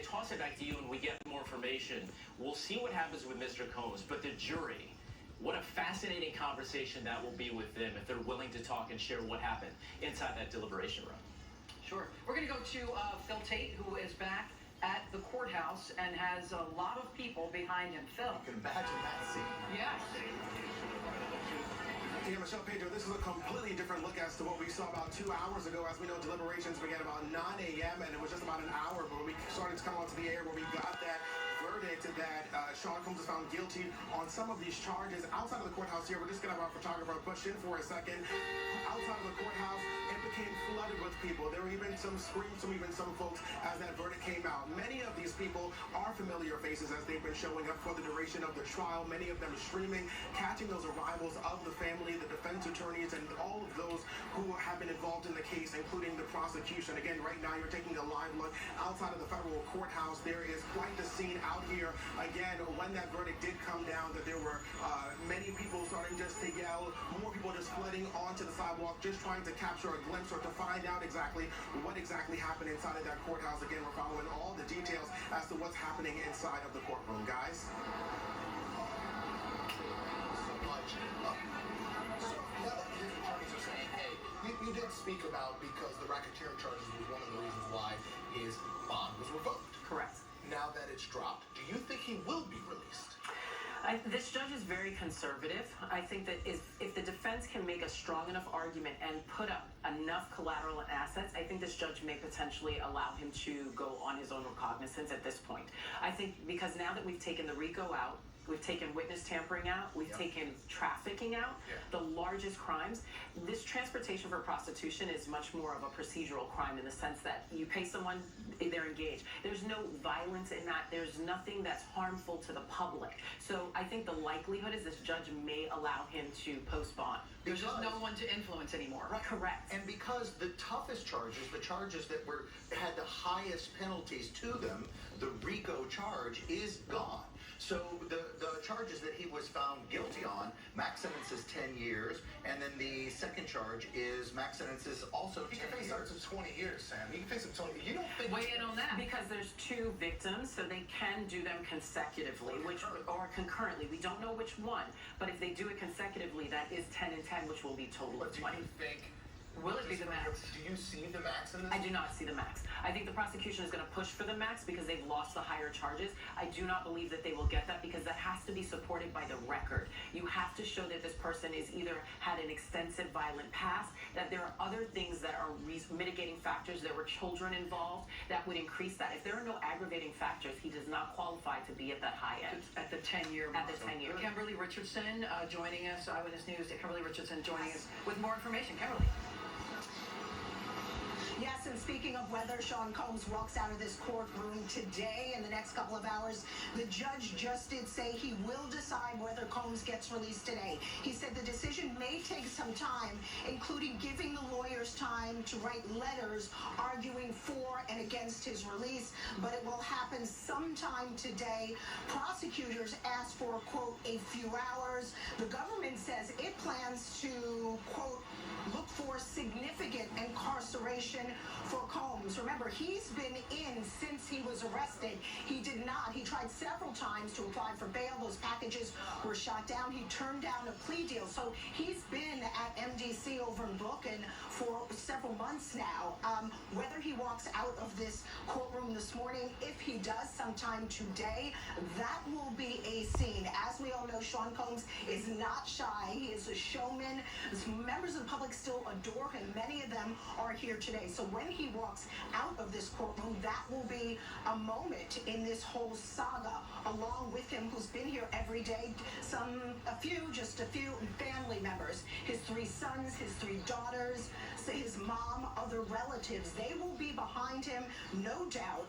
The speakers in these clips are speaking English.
toss it back to you and we get more information. We'll see what happens with Mr. Combs, but the jury, what a fascinating conversation that will be with them if they're willing to talk and share what happened inside that deliberation room. Sure. We're going to go to Phil Tate, who is back at the courthouse and has a lot of people behind him. Phil. You can imagine that scene. Yes. Yeah, Michelle Pedro, this is a completely different look as to what we saw about 2 hours ago. As we know, deliberations began about 9 a.m. and it was just about an hour when we started to come onto the air where we got that verdict that Sean Combs is found guilty on some of these charges. Outside of the courthouse here, we're just going to have our photographer push in for a second. Outside of the courthouse, it became flooded with people. There were even some screams from even some folks as that verdict came out. Many of these people are familiar faces as they've been showing up for the duration of the trial. Many of them streaming, catching those arrivals of the family, the defense attorneys, and all of those who have been involved in the case, including the prosecution. Again, right now you're taking a live look outside of the federal courthouse. There is quite the scene out here. Again, when that verdict did come down, that there were many people starting just to yell, more people just flooding onto the sidewalk, just trying to capture a glimpse or to find out exactly what exactly happened inside of that courthouse. Again, we're following all the details as to what's happening inside of the courtroom, guys. You did speak about because the racketeering charges was one of the reasons why his bond was revoked. Correct. Now that it's dropped, do you think he will be released? This judge is very conservative. I think that if the defense can make a strong enough argument and put up enough collateral and assets, I think this judge may potentially allow him to go on his own recognizance at this point. I think because now that we've taken the RICO out, we've taken witness tampering out, we've taken trafficking out, the largest crimes. This transportation for prostitution is much more of a procedural crime in the sense that you pay someone, they're engaged. There's no violence in that. There's nothing that's harmful to the public. So I think the likelihood is this judge may allow him to post bond. There's just no one to influence anymore. Right. Correct. And because the toughest charges, the charges that had the highest penalties to them, the RICO charge is gone. So the charges that he was found guilty on, max sentence is 10 years, and then the second charge is max sentence is also 10 years. He can face up to 20 years, Sam. He can face up to 20 years. You don't think... Weigh in on that. Because there's two victims, so they can do them consecutively, or concurrently. We don't know which one, but if they do it consecutively, that is 10 and 10, which will be total of 20. Do you think... Will it be the max? Do you see the max in this? I do not see the max. I think the prosecution is going to push for the max because they've lost the higher charges. I do not believe that they will get that because that has to be supported by the record. You have to show that this person is either had an extensive violent past, that there are other things that are mitigating factors. There were children involved that would increase that. If there are no aggravating factors, he does not qualify to be at that high end. At the 10-year mark. At the 10-year. Kimberly Richardson joining us, Eyewitness News. Kimberly Richardson joining us with more information. Kimberly. Yes, and speaking of whether Sean Combs walks out of this courtroom today in the next couple of hours, the judge just did say he will decide whether Combs gets released today. He said the decision may take some time, including giving the lawyers time to write letters arguing for and against his release, but it will happen sometime today. Prosecutors asked for, quote, a few hours. The government says it plans to, quote, look for significant incarceration for Combs. Remember, he's been in since he was arrested. He did not. He tried several times to apply for bail. Those packages were shot down. He turned down a plea deal. So he's been at MDC over in Brooklyn for several months now. Whether he walks out of this courtroom this morning, if he does sometime today, that will be a scene. As we all know, Sean Combs is not shy. He is a showman. Members of the public still adore him. Many of them are here today. So when he walks out of this courtroom, that will be a moment in this whole saga, along with him, who's been here every day. Just a few family members, his 3 sons, his 3 daughters, his mom, other relatives. They will be behind him, no doubt,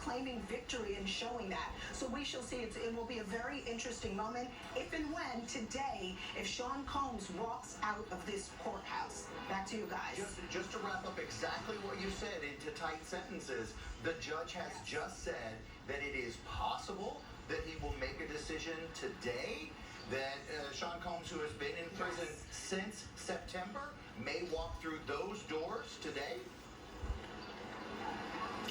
claiming victory and showing that. So we shall see. It will be a very interesting moment if and when today, if Sean Combs walks out of this courthouse. Back to you guys. Just to wrap up exactly what you said into tight sentences, the judge has just said that it is possible that he will make a decision today, that Sean Combs, who has been in prison since September, may walk through those doors today.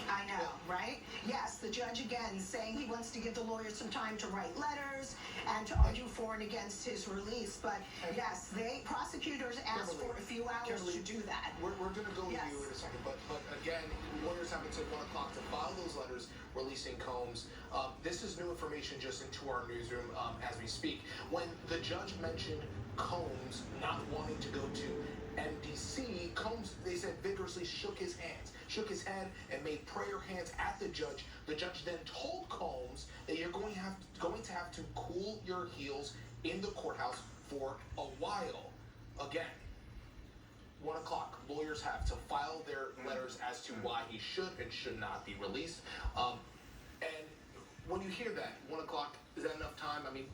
I know, right? Yes. the judge again saying he wants to give the lawyers some time to write letters and to argue for and against his release. But yes, prosecutors asked for a few hours to do that. We're going to go with Yes. you in a second, but again, lawyers have until 1 o'clock to file those letters releasing Combs. This is new information just into our newsroom as we speak. When the judge mentioned Combs not wanting to go to MDC, Combs, they said, vigorously shook his head and made prayer hands at the judge. The judge then told Combs that you're going to have to cool your heels in the courthouse for a while. Again, 1 o'clock, lawyers have to file their letters as to why he should and should not be released. And when you hear that, 1 o'clock, is that enough time? I mean,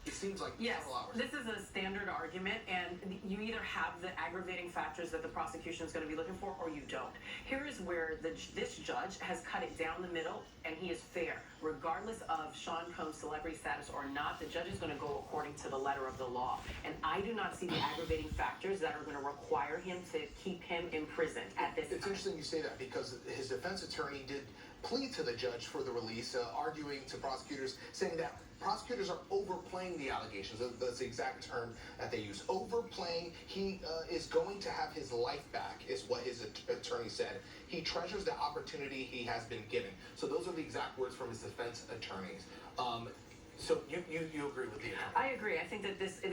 it seems like Yes, several hours. this is a standard argument, and you either have the aggravating factors that the prosecution is going to be looking for, or you don't. Here is where this judge has cut it down the middle, and he is fair. Regardless of Sean Combs' celebrity status or not, the judge is going to go according to the letter of the law. And I do not see the aggravating factors that are going to require him to keep him in prison at this It's time. interesting you say that because his defense attorney did plead to the judge for the release, arguing to prosecutors, saying that prosecutors are overplaying the allegations. That's the exact term that they use. Overplaying. He is going to have his life back, is what his attorney said. He treasures the opportunity he has been given. So those are the exact words from his defense attorneys. So you agree with the attorney? I agree. I think that this is